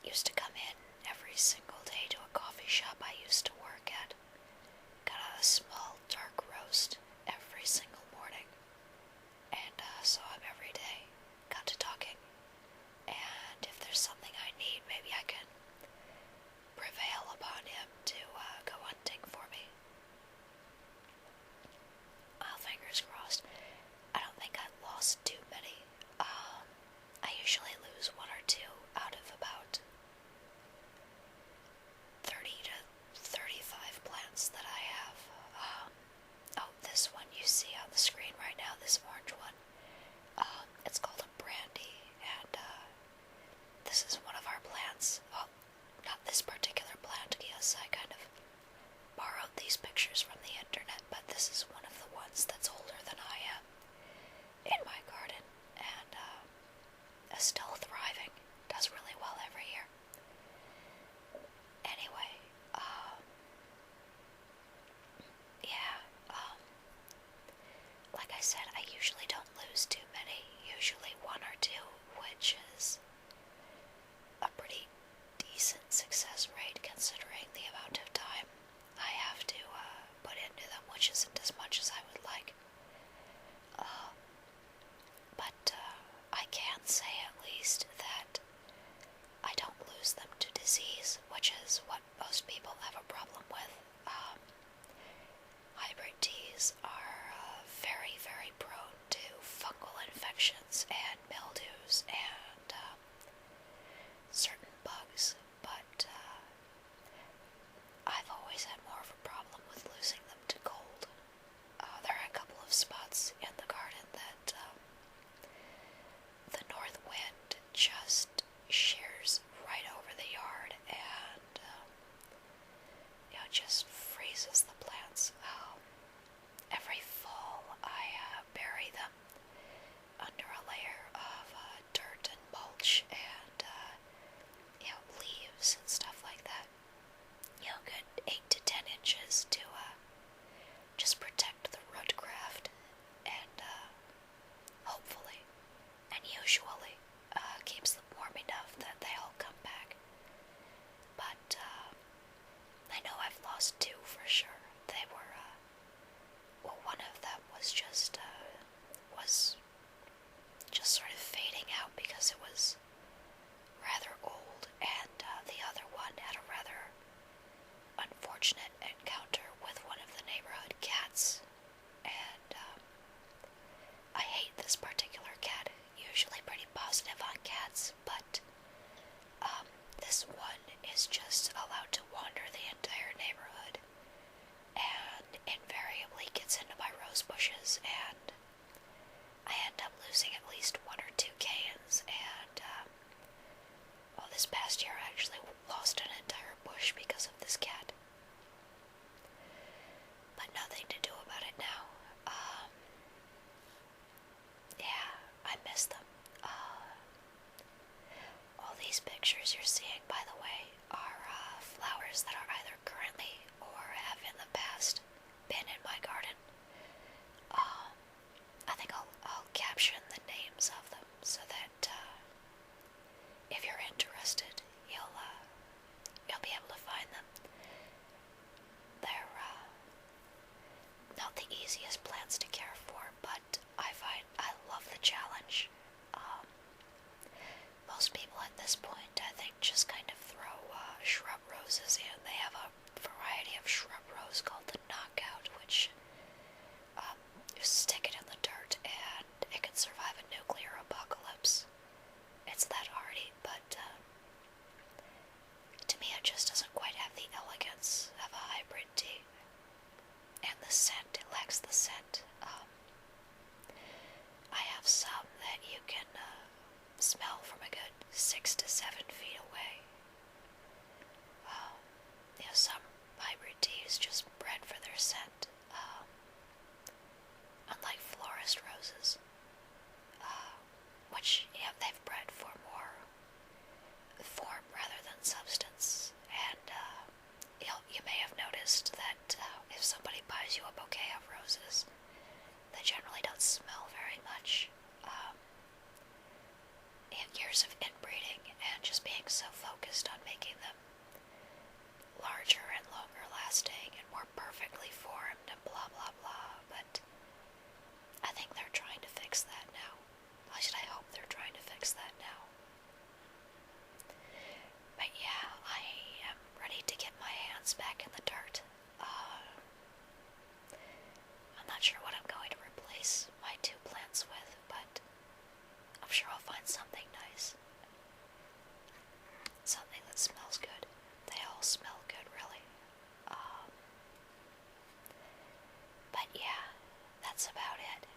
used to come in every single day to a coffee shop I used to work at. Got a small dark roast every single morning, and saw him every day. Got to talking, and if there's something I need, maybe I can prevail upon him to go hunting for me. Fingers crossed. I don't think I lost too many. I usually lose one or two out of about 30 to 35 plants that I have. Oh, this one you see on the screen right now, this orange one. It's called a brandy, and this is one of our plants. Well, not this particular plant, yes, I kind of borrowed these pictures from the internet, but this is one of the ones that's older than I am in my garden, and is still thriving. Does really well every year. Anyway, yeah, like I said, I usually don't lose too many, usually one or two, which is a pretty decent success rate considering the amount of time I have to put into them, which isn't as much as I would like. But I can say at least that I don't lose them to disease, which is what most people have a problem with. Hybrid teas are very, very prone to fungal infections and mildews and certain bugs, but I've always had more of a problem with losing them to cold. There are a couple of spots in the garden that the north wind just shears right over the yard, and just freezes the plants. Every fall I bury them under a layer of dirt and mulch and leaves and stuff like that. Good 8 to 10 inches to just protect the root graft, and hopefully and usually keeps them warm enough that they all come back. But I know I've lost two for sure. They were one of them was just sort of fading out because it was rather old, and the other one had a rather unfortunate encounter with one of the neighborhood cats, and I hate this particular cat. Usually pretty positive on cats, but this one is just allowed to wander the entire neighborhood and invariably gets into my rose bushes, and I end up losing at least one or two cans, and this past year I actually lost an entire bush because of this cat. But nothing to do about it now. Yeah, I miss them. All these pictures you're seeing, by the way, are flowers that are either currently or have in the past been in my garden. I think I'll caption the names of them so that if you're interested, you'll be able to find them. They're not the easiest plants to care for, but I find I love the challenge. Most people at this point, I think, just kind of throw shrub roses in. They have a variety of shrub rose called the Knockout, which you stick it in the dirt and it can survive a nuclear apocalypse. It's that hardy, but to me it just doesn't quite have the elegance of a hybrid tea. And the scent, it lacks the scent. I have some that you can smell from a good 6 to 7 feet away. Some hybrid teas just bred for their scent. Unlike florist roses, which they've bred for more form rather than substance. And you may have noticed that if somebody buys you a bouquet of roses, they generally don't smell very much. Years of inbreeding and just being so focused focused on making them larger and longer lasting and more perfectly formed and blah blah blah, but I think they're trying to fix that now. Why should I hope they're trying to fix that now? But yeah, I am ready to get my hands back in the dirt. I'm not sure what I'm going to replace my two plants with, but I'm sure I'll find something nice. Something that smells good. They all smell good, really. But yeah, that's about it.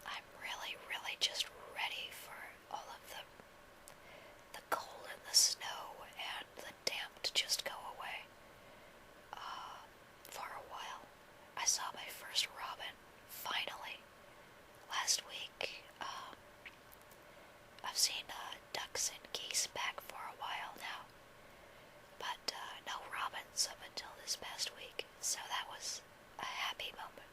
I'm really, really just ready for all of the cold and the snow and the damp to just go away. For a while. I saw my first robin, finally, last week. I've seen ducks and geese back for a while now, but no robins up until this past week, so that was a happy moment